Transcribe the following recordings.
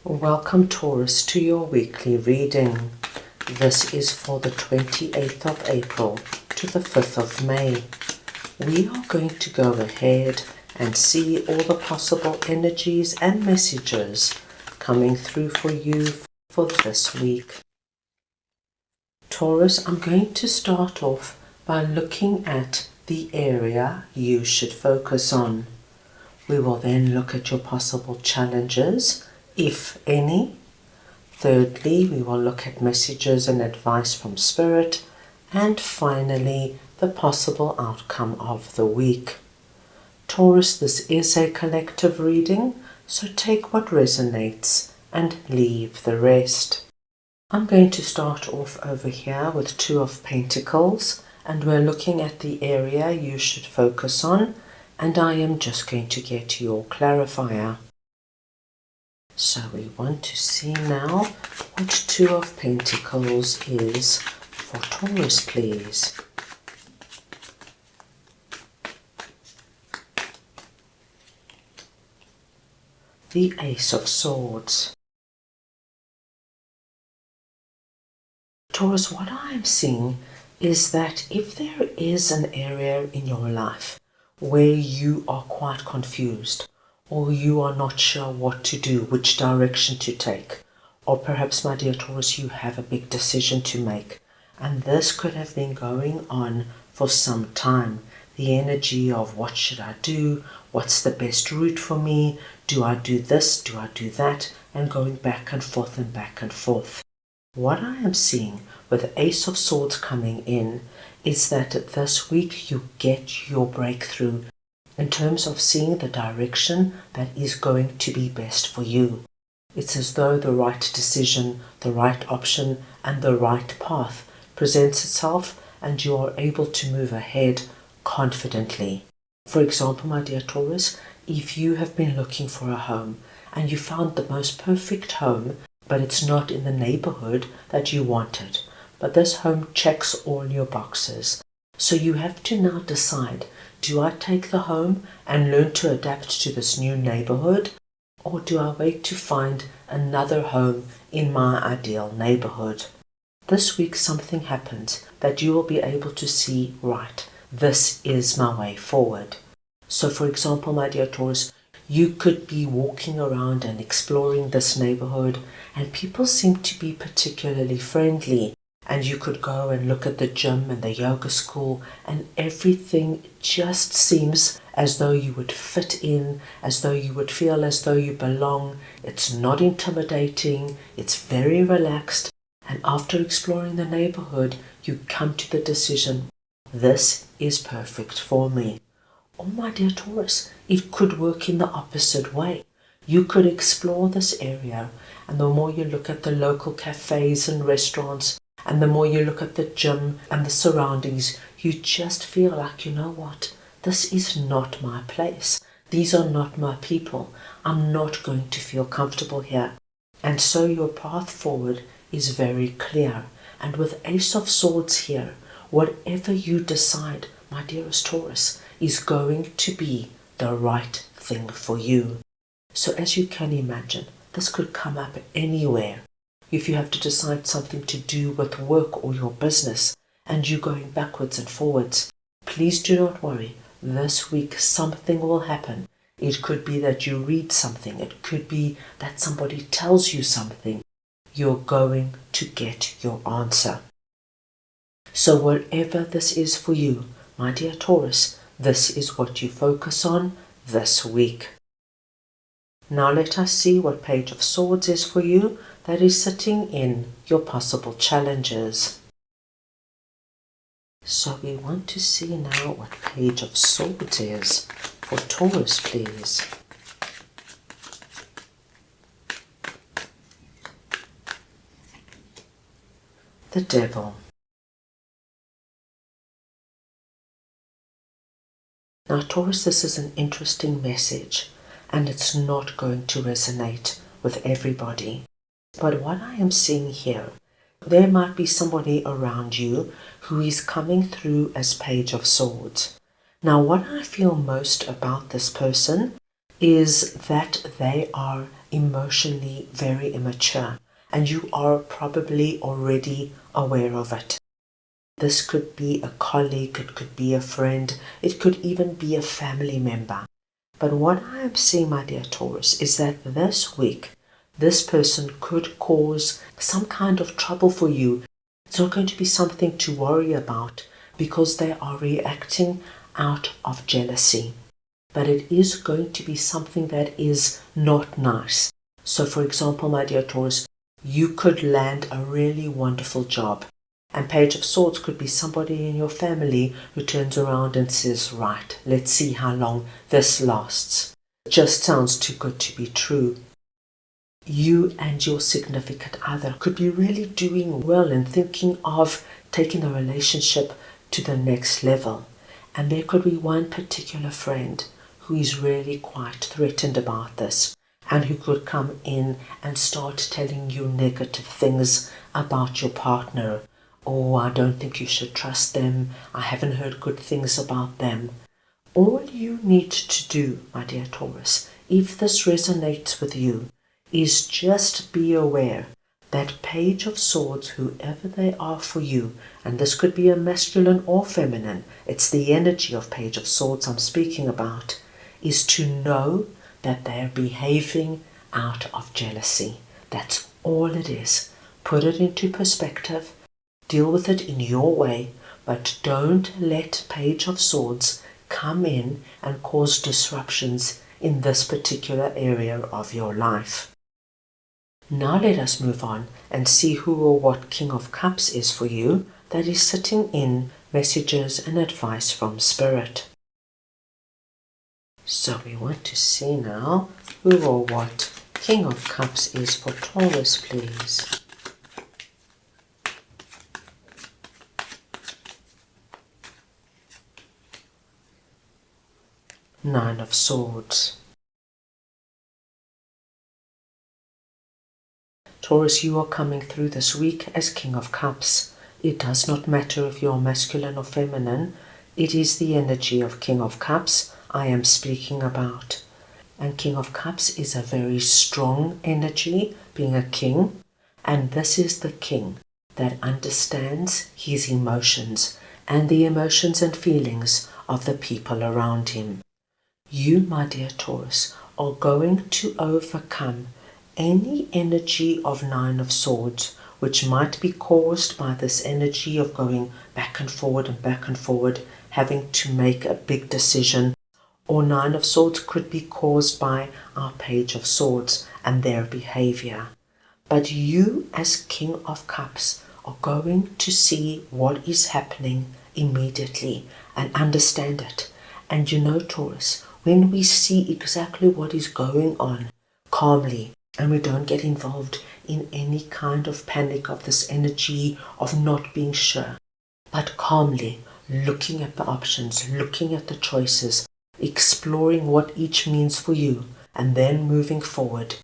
Welcome Taurus to your weekly reading. This is for the 28th of April to the 5th of May. We are going to go ahead and see all the possible energies and messages coming through for you for this week. Taurus, I'm going to start off by looking at the area you should focus on. We will then look at your possible challenges, if any. Thirdly, we will look at messages and advice from Spirit. And finally, the possible outcome of the week. Taurus, this is a collective reading, so take what resonates and leave the rest. I'm going to start off over here with Two of Pentacles, and we're looking at the area you should focus on, and I am just going to get your clarifier. So we want to see now what Two of Pentacles is for Taurus, please. The Ace of Swords. Taurus, what I am seeing is that if there is an area in your life where you are quite confused, or you are not sure what to do, which direction to take, or perhaps, my dear Taurus, you have a big decision to make, and this could have been going on for some time. The energy of what should I do, what's the best route for me, do I do this, do I do that, and going back and forth and back and forth. What I am seeing with the Ace of Swords coming in is that this week you get your breakthrough in terms of seeing the direction that is going to be best for you. It's as though the right decision, the right option, and the right path presents itself, and you are able to move ahead confidently. For example, my dear Taurus, if you have been looking for a home and you found the most perfect home, but it's not in the neighborhood that you wanted, but this home checks all your boxes. So you have to now decide, do I take the home and learn to adapt to this new neighborhood, or do I wait to find another home in my ideal neighborhood? This week something happens that you will be able to see, right, this is my way forward. So for example, my dear Taurus, you could be walking around and exploring this neighborhood, and people seem to be particularly friendly. And you could go and look at the gym and the yoga school, and everything just seems as though you would fit in, as though you would feel as though you belong. It's not intimidating, it's very relaxed. And after exploring the neighborhood, you come to the decision, this is perfect for me. Oh my dear Taurus, it could work in the opposite way. You could explore this area, and the more you look at the local cafes and restaurants, and the more you look at the gym and the surroundings, you just feel like, you know what, this is not my place. These are not my people. I'm not going to feel comfortable here. And so your path forward is very clear. And with Ace of Swords here, whatever you decide, my dearest Taurus, is going to be the right thing for you. So as you can imagine, this could come up anywhere. If you have to decide something to do with work or your business, and you're going backwards and forwards, please do not worry. This week something will happen. It could be that you read something. It could be that somebody tells you something. You're going to get your answer. So whatever this is for you, my dear Taurus, this is what you focus on this week. Now let us see what Page of Swords is for you that is sitting in your possible challenges. So we want to see now what Page of Swords is for Taurus, please. The Devil. Now Taurus, this is an interesting message, and it's not going to resonate with everybody. But what I am seeing here, there might be somebody around you who is coming through as Page of Swords. Now what I feel most about this person is that they are emotionally very immature, and you are probably already aware of it. This could be a colleague, it could be a friend, it could even be a family member. But what I am seeing, my dear Taurus, is that this week, this person could cause some kind of trouble for you. It's not going to be something to worry about because they are reacting out of jealousy. But it is going to be something that is not nice. So for example, my dear Taurus, you could land a really wonderful job. And Page of Swords could be somebody in your family who turns around and says, right, let's see how long this lasts. It just sounds too good to be true. You and your significant other could be really doing well and thinking of taking a relationship to the next level. And there could be one particular friend who is really quite threatened about this and who could come in and start telling you negative things about your partner. Oh, I don't think you should trust them. I haven't heard good things about them. All you need to do, my dear Taurus, if this resonates with you, is just be aware that Page of Swords, whoever they are for you, and this could be a masculine or feminine, it's the energy of Page of Swords I'm speaking about, is to know that they're behaving out of jealousy. That's all it is. Put it into perspective. Deal with it in your way, but don't let Page of Swords come in and cause disruptions in this particular area of your life. Now let us move on and see who or what King of Cups is for you that is sitting in messages and advice from Spirit. So we want to see now who or what King of Cups is for Taurus, please. Nine of Swords. Taurus, you are coming through this week as King of Cups. It does not matter if you're masculine or feminine. It is the energy of King of Cups I am speaking about. And King of Cups is a very strong energy, being a king. And this is the king that understands his emotions and the emotions and feelings of the people around him. You, my dear Taurus, are going to overcome any energy of Nine of Swords, which might be caused by this energy of going back and forward, having to make a big decision. Or Nine of Swords could be caused by our Page of Swords and their behavior. But you, as King of Cups, are going to see what is happening immediately and understand it. And you know, Taurus, when we see exactly what is going on calmly and we don't get involved in any kind of panic of this energy of not being sure, but calmly looking at the options, looking at the choices, exploring what each means for you, and then moving forward,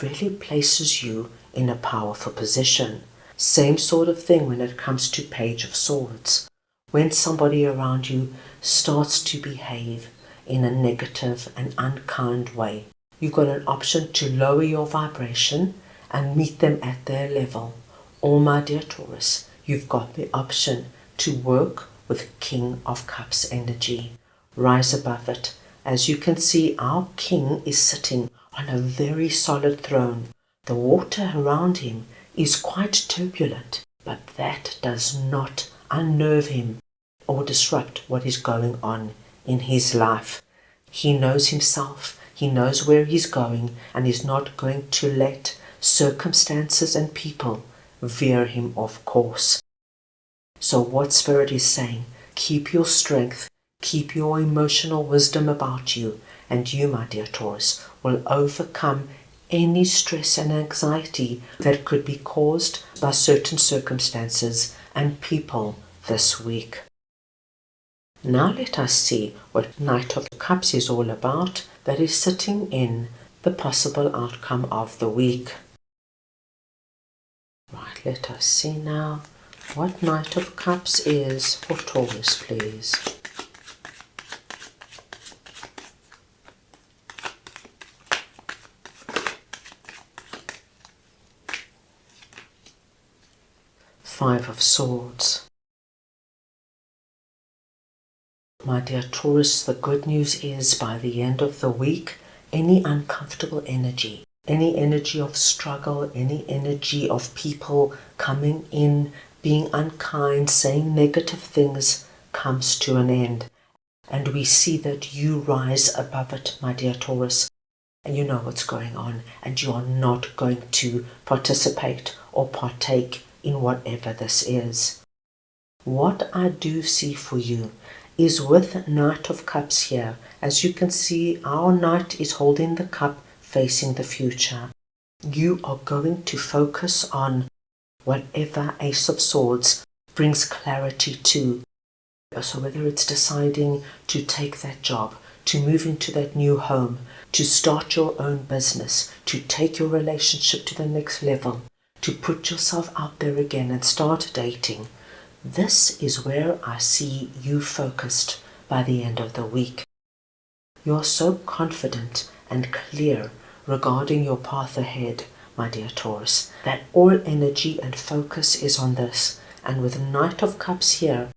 really places you in a powerful position. Same sort of thing when it comes to Page of Swords. When somebody around you starts to behave in a negative and unkind way, you've got an option to lower your vibration and meet them at their level. Or, my dear Taurus, you've got the option to work with King of Cups energy. Rise above it. As you can see, our king is sitting on a very solid throne. The water around him is quite turbulent, but that does not unnerve him or disrupt what is going on in his life. He knows himself, he knows where he's going, and he's not going to let circumstances and people veer him off course. So what Spirit is saying, keep your strength, keep your emotional wisdom about you, and you, my dear Taurus, will overcome any stress and anxiety that could be caused by certain circumstances and people this week. Now let us see what Knight of Cups is all about that is sitting in the possible outcome of the week. Right, let us see now what Knight of Cups is for Taurus, please. Five of Swords. My dear Taurus, the good news is by the end of the week, any uncomfortable energy, any energy of struggle, any energy of people coming in, being unkind, saying negative things, comes to an end. And we see that you rise above it, my dear Taurus, and you know what's going on, and you are not going to participate or partake in whatever this is. What I do see for you is with Knight of Cups here. As you can see, our Knight is holding the cup facing the future. You are going to focus on whatever Ace of Swords brings clarity to. So whether it's deciding to take that job, to move into that new home, to start your own business, to take your relationship to the next level, to put yourself out there again and start dating, this is where I see you focused by the end of the week. You're so confident and clear regarding your path ahead, my dear Taurus, that all energy and focus is on this. And with Knight of Cups here,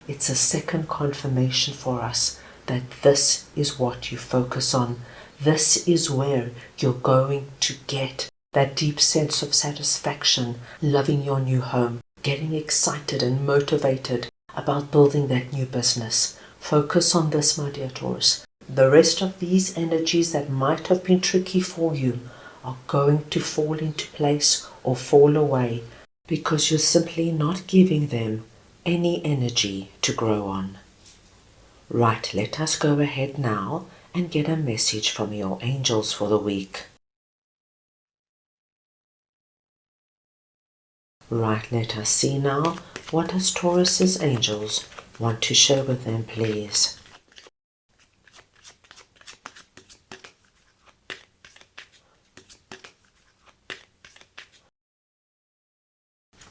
it's a second confirmation for us that this is what you focus on. This is where you're going to get that deep sense of satisfaction, loving your new home, getting excited and motivated about building that new business. Focus on this, my dear Taurus. The rest of these energies that might have been tricky for you are going to fall into place or fall away because you're simply not giving them any energy to grow on. Right, let us go ahead now and get a message from your angels for the week. Right, let us see now, what does Taurus's angels want to share with them, please?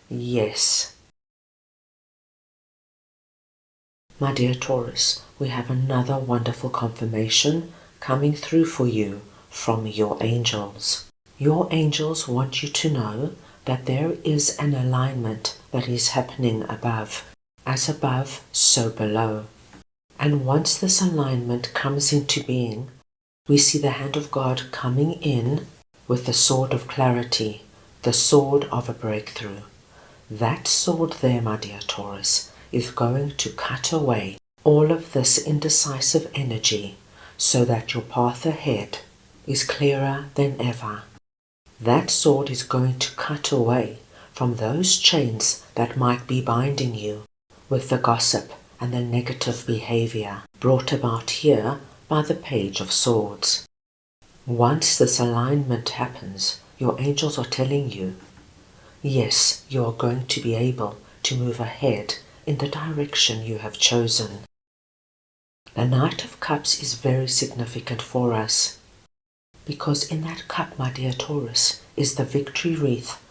Yes. My dear Taurus, we have another wonderful confirmation coming through for you from your angels. Your angels want you to know that there is an alignment that is happening above. As above, so below. And once this alignment comes into being, we see the hand of God coming in with the sword of clarity, the sword of a breakthrough. That sword there, my dear Taurus, is going to cut away all of this indecisive energy so that your path ahead is clearer than ever. That sword is going to cut away from those chains that might be binding you with the gossip and the negative behavior brought about here by the Page of Swords. Once this alignment happens, your angels are telling you, yes, you are going to be able to move ahead in the direction you have chosen. The Knight of Cups is very significant for us because in that cup, my dear Taurus, is the victory wreath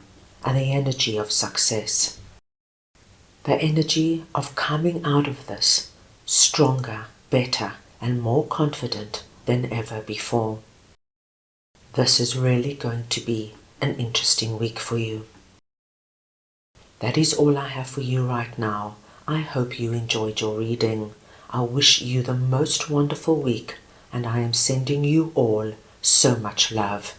and the energy of success. The energy of coming out of this stronger, better, and more confident than ever before. This is really going to be an interesting week for you. That is all I have for you right now. I hope you enjoyed your reading. I wish you the most wonderful week, and I am sending you all so much love.